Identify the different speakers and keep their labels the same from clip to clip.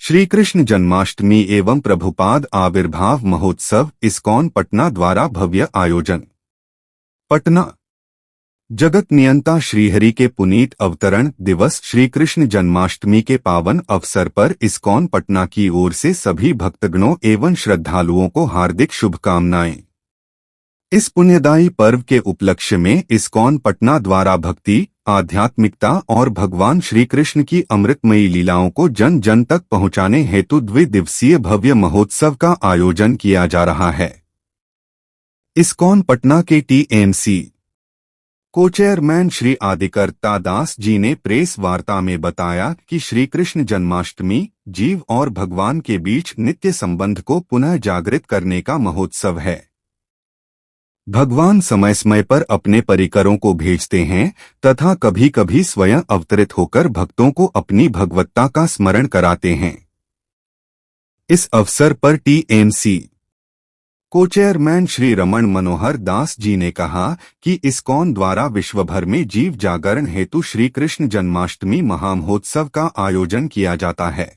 Speaker 1: श्री कृष्ण जन्माष्टमी एवं प्रभुपाद आविर्भाव महोत्सव इस्कॉन पटना द्वारा भव्य आयोजन। पटना। जगत नियंता श्रीहरि के पुनीत अवतरण दिवस श्री कृष्ण जन्माष्टमी के पावन अवसर पर इस्कॉन पटना की ओर से सभी भक्तगणों एवं श्रद्धालुओं को हार्दिक शुभकामनाएं। इस पुण्यदायी पर्व के उपलक्ष्य में इस्कॉन पटना द्वारा भक्ति, आध्यात्मिकता और भगवान श्री कृष्ण की अमृतमयी लीलाओं को जन जन तक पहुंचाने हेतु द्विदिवसीय भव्य महोत्सव का आयोजन किया जा रहा है। इस्कॉन पटना के टीएमसी को चेयरमैन श्री आदिकर्ता दास जी ने प्रेस वार्ता में बताया कि श्री कृष्ण जन्माष्टमी जीव और भगवान के बीच नित्य संबंध को पुनः जागृत करने का महोत्सव है। भगवान समय समय पर अपने परिकरों को भेजते हैं तथा कभी कभी स्वयं अवतरित होकर भक्तों को अपनी भगवत्ता का स्मरण कराते हैं। इस अवसर पर टीएमसी को चेयरमैन श्री रमण मनोहर दास जी ने कहा कि इस्कॉन द्वारा विश्वभर में जीव जागरण हेतु श्री कृष्ण जन्माष्टमी महामहोत्सव का आयोजन किया जाता है।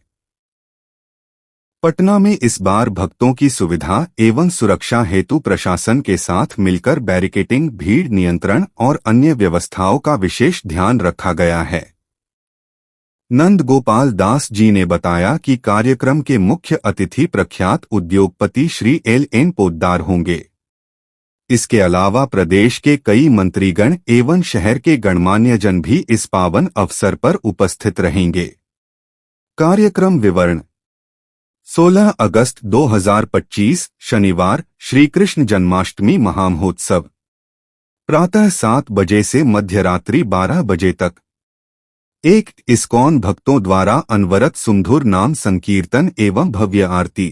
Speaker 1: पटना में इस बार भक्तों की सुविधा एवं सुरक्षा हेतु प्रशासन के साथ मिलकर बैरिकेडिंग, भीड़ नियंत्रण और अन्य व्यवस्थाओं का विशेष ध्यान रखा गया है। नंद गोपाल दास जी ने बताया कि कार्यक्रम के मुख्य अतिथि प्रख्यात उद्योगपति श्री LN पोद्दार होंगे। इसके अलावा प्रदेश के कई मंत्रीगण एवं शहर के गणमान्य जन भी इस पावन अवसर पर उपस्थित रहेंगे। कार्यक्रम विवरण। 16 अगस्त 2025 शनिवार श्री कृष्ण जन्माष्टमी महामहोत्सव प्रातः 7 बजे से मध्यरात्रि 12 बजे तक। 1 इस्कॉन भक्तों द्वारा अनवरत सुमधुर नाम संकीर्तन एवं भव्य आरती।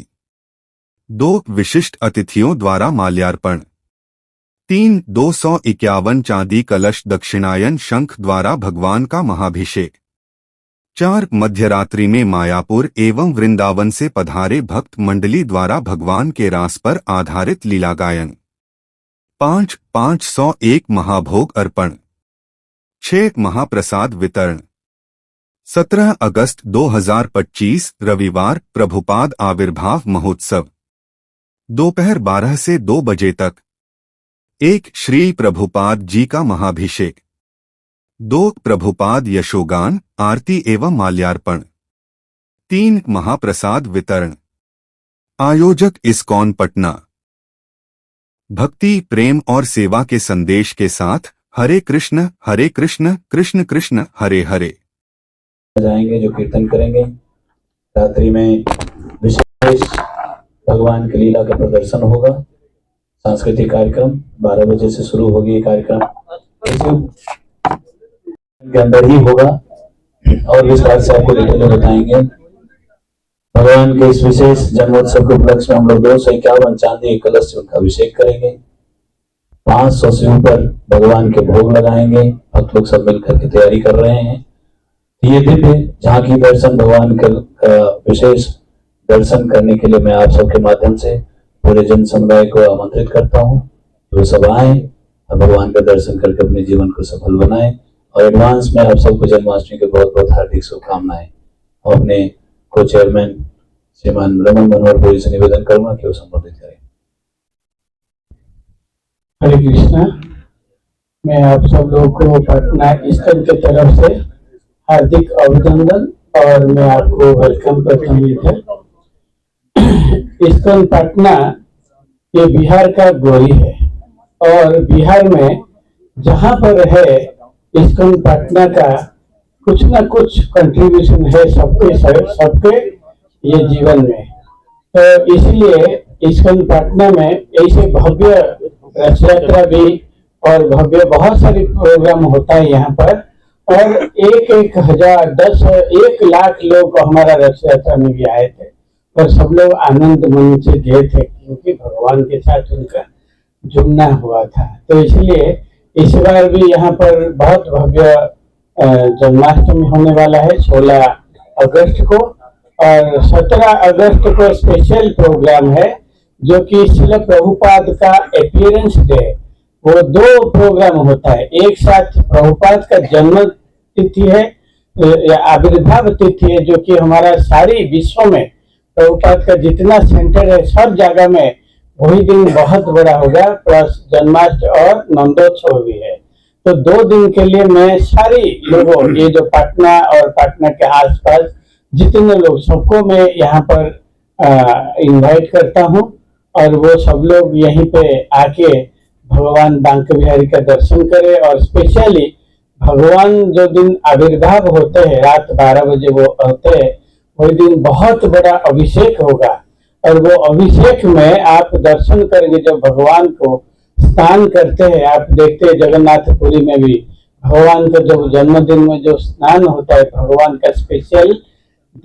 Speaker 1: 2 विशिष्ट अतिथियों द्वारा माल्यार्पण। 3 251 चांदी कलश दक्षिणायन शंख द्वारा भगवान का महाभिषेक। 4 मध्यरात्रि में मायापुर एवं वृंदावन से पधारे भक्त मंडली द्वारा भगवान के रास पर आधारित लीला गायन। 5 501 महाभोग अर्पण। 6 महाप्रसाद वितरण। 17 अगस्त 2025 रविवार प्रभुपाद आविर्भाव महोत्सव दोपहर 12 से 2 बजे तक। 1 श्री प्रभुपाद जी का महाभिषेक। 2 प्रभुपाद यशोगान आरती एवं माल्यार्पण। 3 महाप्रसाद वितरण। आयोजक इस्कॉन पटना। भक्ति, प्रेम और सेवा के संदेश के साथ हरे कृष्ण कृष्ण कृष्ण हरे हरे
Speaker 2: जाएंगे, जो कीर्तन करेंगे। रात्रि में विशेष भगवान की लीला का प्रदर्शन होगा। सांस्कृतिक कार्यक्रम 12 बजे से शुरू होगी। ये कार्यक्रम के अंदर ही होगा और विस्तार से आपको डिटेल में बताएंगे। भगवान के इस विशेष जन्मोत्सव के उपलक्ष्य में हम लोग 251 चांदी के कलश से उनका अभिषेक करेंगे। 500 से ऊपर भगवान के भोग लगाएंगे। भक्त लोग सब मिलकर के तैयारी कर रहे हैं। ये दिव्य झांकी दर्शन भगवान का विशेष दर्शन करने के लिए मैं आप सबके माध्यम से पूरे जन समुदाय को आमंत्रित करता हूँ। वो सब आए और भगवान का दर्शन करके अपने जीवन को सफल बनाएं। और एडवांस में आप सबको जन्माष्टमी के बहुत बहुत हार्दिक शुभकामनाएं। और अपने को चेयरमैन श्रीमान रमन मनोहर पुरी से निवेदन करूंगा कि वो संबोधित करें।
Speaker 3: हरे कृष्णा। मैं आप सब लोगों को पटना इस्कॉन की तरफ से हार्दिक अभिनंदन और मैं आपको वेलकम करता हूँ इधर। इस्कॉन पटना ये बिहार का गौरी है और बिहार में जहाँ पर है इस्कॉन पटना का कुछ ना कुछ कंट्रीब्यूशन है सबके ये जीवन में। तो इसलिए इस्कॉन पटना में ऐसे भव्य रथ यात्रा भी और भव्य बहुत सारे प्रोग्राम होता है यहाँ पर। और 1,000 10 1 लाख लोग हमारा रथ यात्रा में भी आए थे और सब लोग आनंद मन से गए थे क्योंकि भगवान के साथ उनका जुड़ना हुआ था। तो इसलिए इस बार भी यहाँ पर बहुत भव्य जन्माष्टमी होने वाला है 16 अगस्त को। और 17 अगस्त को स्पेशल प्रोग्राम है जो कि श्रील प्रभुपाद का अपीयरेंस डे। वो 2 प्रोग्राम होता है। एक साथ प्रभुपाद का जन्म तिथि है आविर्भाव तिथि है, जो कि हमारा सारी विश्व में प्रभुपाद का जितना सेंटर है सब जगह में वही दिन बहुत बड़ा होगा, प्लस जन्माष्टमी और नंदोत्सव भी है। तो 2 दिन के लिए मैं सारी लोगों, ये जो पटना और पटना के आसपास जितने लोग, सबको मैं यहाँ पर इनवाइट करता हूँ और वो सब लोग यहीं पे आके भगवान बांके बिहारी का दर्शन करें। और स्पेशली भगवान जो दिन आविर्भाव होते हैं, रात 12 बजे वो होते हैं, वही दिन बहुत बड़ा अभिषेक होगा। और वो अभिषेक में आप दर्शन करेंगे, जब भगवान को स्नान करते हैं, आप देखते हैं जगन्नाथपुरी में भी भगवान का जब जन्मदिन में जो स्नान होता है, भगवान का स्पेशल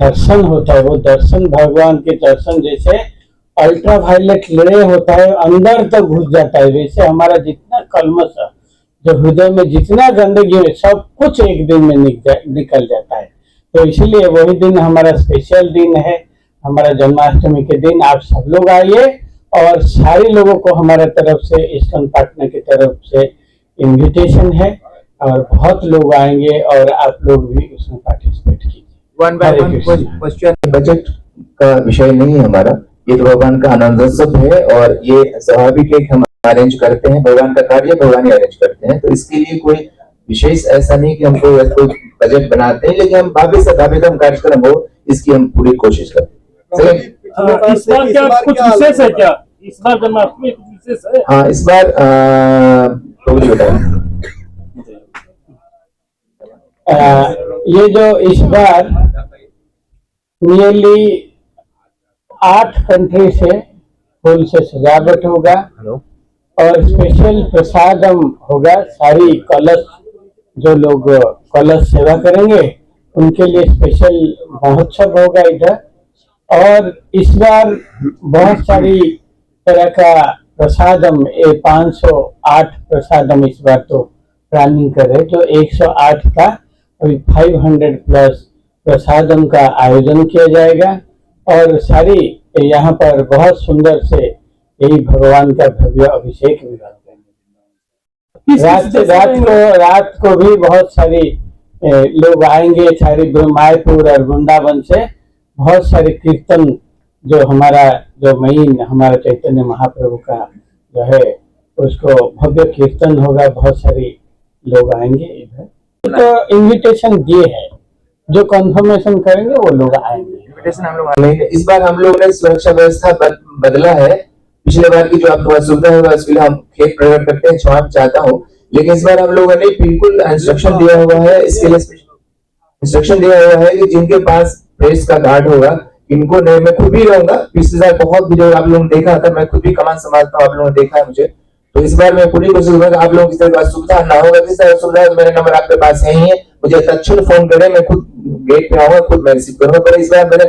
Speaker 3: दर्शन होता है। वो दर्शन भगवान के दर्शन जैसे अल्ट्रा वायलेट ले होता है, अंदर तक घुस जाता है। वैसे हमारा जितना कलमश है, जो हृदय में जितना गंदगी है, सब कुछ एक दिन में निकल जाता है। तो इसीलिए वही दिन हमारा स्पेशल दिन है, हमारा जन्माष्टमी के दिन। आप सब लोग आइए और सारे लोगों को हमारे तरफ से, इस्कॉन पटना की तरफ से इनविटेशन है और बहुत लोग आएंगे और आप लोग भी उसमें पार्टिसिपेट कीजिए।
Speaker 4: One by one question. Budget का विषय नहीं है हमारा, ये तो भगवान का आनंदोत्सव है और ये स्वाभाविक है कि हम अरेंज करते हैं, भगवान का कार्य भगवान ही अरेंज करते हैं। तो इसके लिए कोई विशेष ऐसा नहीं कि हमको कोई बजट बनाते हैं, लेकिन हम भाभी से भाभीतम कार्यक्रम हो इसकी हम पूरी कोशिश करते हैं।
Speaker 5: इस बार क्या कुछ विशेष है क्या? इस बार जन्माष्टमी कुछ विशेष है?
Speaker 4: हाँ, इस बार तो बताएं।
Speaker 3: ये जो इस बार नियरली 8 कंट्री से फूल से सजावट होगा और स्पेशल प्रसादम होगा। सारी कलश, जो लोग कलश सेवा करेंगे उनके लिए स्पेशल महोत्सव होगा इधर। और इस बार बहुत सारी तरह का प्रसादम, 508 प्रसादम इस बार तो प्लानिंग कर रहे, जो 108 का अभी 500 प्लस प्रसादम का आयोजन किया जाएगा। और सारी यहाँ पर बहुत सुंदर से यही भगवान का भव्य अभिषेक भी करते हैं। रात को भी बहुत सारी लोग आएंगे, सारी मायपुर और वृंदावन से बहुत सारे कीर्तन, जो हमारा जो मेन हमारा चैतन्य महाप्रभु का जो है उसको भव्य कीर्तन होगा, बहुत सारी लोग आएंगे इधर। तो इनविटेशन दिए हैं, जो कंफर्मेशन करेंगे वो लोग आएंगे।
Speaker 4: इनविटेशन हम लोग लेंगे। इस बार हम लोगों ने सुरक्षा व्यवस्था बदला है। पिछले बार की जो आपको असुविधा होगा उसके लिए हम खेद प्रकट करते हैं, क्षमा चाहता हूँ। लेकिन इस बार हम लोगों ने बिल्कुल इंस्ट्रक्शन दिया हुआ है, इसके लिए इंस्ट्रक्शन दिया हुआ है कि जिनके पास प्रेस का गार्ड होगा, इनको नहीं, मैं खुद भी रहूंगा। पिछले साल बहुत वीडियो आप लोगों ने देखा था, मैं खुद भी कमान संभालता हूँ, आप लोगों ने देखा है मुझे। तो इस बार मैं पूरी कोशिश करूंगा आप लोगों की तरह असुविधा ना होगा। किस तरह असुविधा है, मेरा नंबर आपके पास यही है, मुझे तत्क्षण फोन करें, मैं खुद गेट पे आऊंगा, खुद मैं रिसीव करूंगा। पर इस बार मैंने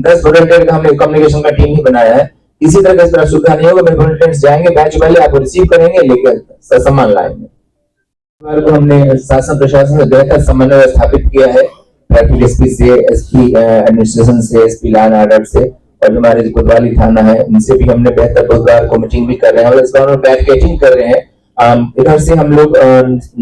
Speaker 4: 10 वॉलंटियर का हमने कम्युनिकेशन का टीम ही बनाया है, इसी तरह का इस तरह असुविधा नहीं होगा। मेरे वॉलंटियर्स जाएंगे, बैच वाले आपको रिसीव करेंगे, लेकर सामान लाएंगे। इस बार को हमने शासन प्रशासन से बेहतर समन्वय स्थापित किया है, ट्रैफिक एसपी से, एसपी एडमिनिस्ट्रेशन से, एसपी लॉ एंड ऑर्डर से, और हमारे जो कोतवाली थाना है उनसे भी हमने बेहतर बुधवार को मीटिंग भी कर रहे हैं। और इस बार हम बैरिकेडिंग कर रहे हैं। इधर से हम लोग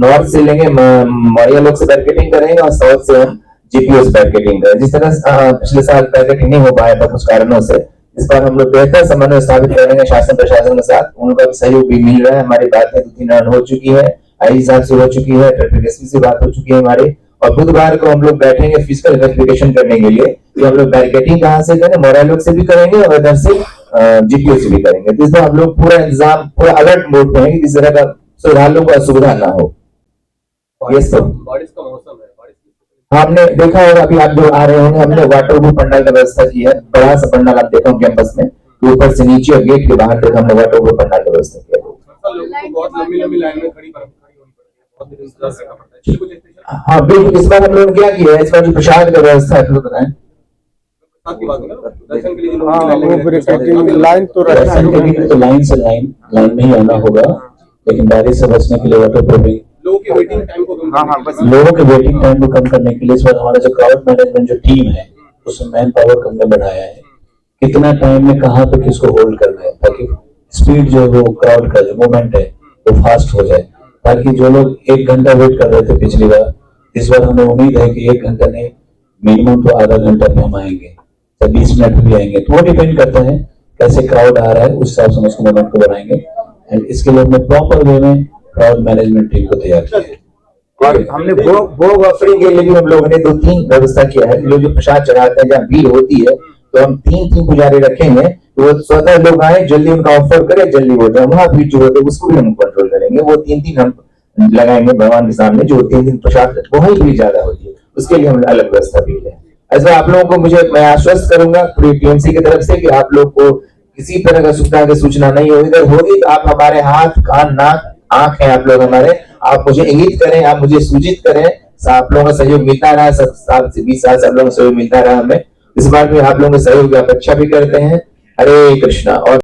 Speaker 4: नॉर्थ से लेंगे, मौर्या लोग से बैरिकेडिंग करेंगे और साउथ से हम जीपीओ से बैरिकेडिंग करेंगे। जिस तरह पिछले साल बैरिकेडिंग नहीं हो पाया था कुछ कारणों से, इस बार हम लोग बेहतर समन्वय स्थापित करेंगे शासन प्रशासन के साथ। उनका सहयोग भी मिल रहा है। हमारी बातें 2-3 राउंड हो चुकी है, आई साहब से हो चुकी है, ट्रैफिक एसपी से बात हो चुकी है हमारी। और बुधवार को हम लोग बैठेंगे फिजिकल वेरिफिकेशन करने के लिए कि हम लोग बैरिकेडिंग कहाँ से करें, मोरा लोग से भी करेंगे और इधर से जीपीओ से भी करेंगे। तो इसमें हम लोग पूरा इंतजाम, पूरा अलर्ट मोड पे हैं कि किसी तरह का श्रद्धालुओं को असुविधा ना हो। ये सब
Speaker 5: बारिश का मौसम है,
Speaker 4: हमने देखा होगा, अभी आप जो आ रहे होंगे, हमने वाटर प्रूफ पंडाल का व्यवस्था की है। बड़ा सा पंडाल आप देखो कैंपस में, ऊपर से नीचे और गेट के बाहर तक हमने वाटर प्रूफ पंडाल का व्यवस्था किया है।
Speaker 5: बहुत लंबी लाइन में खड़ी होनी पड़ती है, बहुत इंतजार करना पड़ता है। कुछ
Speaker 4: हाँ बिल्कुल। इस बार हम लोगों ने क्या किया है, इस बार जो प्रसाद का व्यवस्था है, तो बताएं।
Speaker 5: दर्शन के लिए
Speaker 3: लाइन तो
Speaker 2: लाइन से लाइन में ही आना होगा, लेकिन बारिश से बचने के लिए वाटर प्रूफिंग,
Speaker 5: लोगों के वेटिंग टाइम को
Speaker 2: लोगों के वेटिंग टाइम को कम करने के लिए इस बार हमारा जो क्राउड मैनेजमेंट जो टीम है उसमें मैन पावर हमने बढ़ाया है। कितना टाइम में कहाँ पे किसको होल्ड करना है, ताकि स्पीड जो वो क्राउड का जो मूवमेंट है वो फास्ट हो जाए, ताकि जो लोग 1 घंटा वेट कर रहे थे पिछली बार इस बार हमें उम्मीद है कि 1 घंटा नहीं, मिनिमम तो आधा घंटा पे हम आएंगे, या 20 मिनट में भी आएंगे। तो वो डिपेंड करता है कैसे क्राउड आ रहा है, उस हिसाब से हम उसको मोमेंट को बढ़ाएंगे। एंड इसके लिए हमने प्रॉपर वे में क्राउड मैनेजमेंट टीम को तैयार किया है।
Speaker 4: और हमने भोग ऑफरिंग के लिए भी हम लोगों ने 2-3 व्यवस्था किया है। लोग जो प्रसाद चढ़ाते हैं, जहाँ भीड़ होती है, तो हम 3 पुजारी रखेंगे, तो वो स्वतः लोग आए, जल्दी उनका ऑफर करे, जल्दी हो जाए। वहां भीड़ जो होती है उसको भी हम कंट्रोल करेंगे। वो 3 हम लगाएंगे भगवान के सामने, जो 3 प्रसाद, वही भीड़ ज्यादा होती है, उसके लिए हमने अलग व्यवस्था भी की है। ऐसा आप लोगों को मैं आश्वस्त करूंगा पूरी टीएमसी की तरफ से कि आप लोग को किसी तरह का सुविधा की सूचना नहीं होगी। अगर होगी तो आप हमारे हाथ, कान, नाक, आंख है आप लोग हमारे, आप मुझे इंगित करें, आप मुझे सूचित करें। आप लोगों का सहयोग मिलता रहा, 20 साल से आप लोगों का सहयोग मिलता रहा हमें। इस बार भी आप लोगों के सहयोग की अपेक्षा भी करते हैं। हरे कृष्णा। और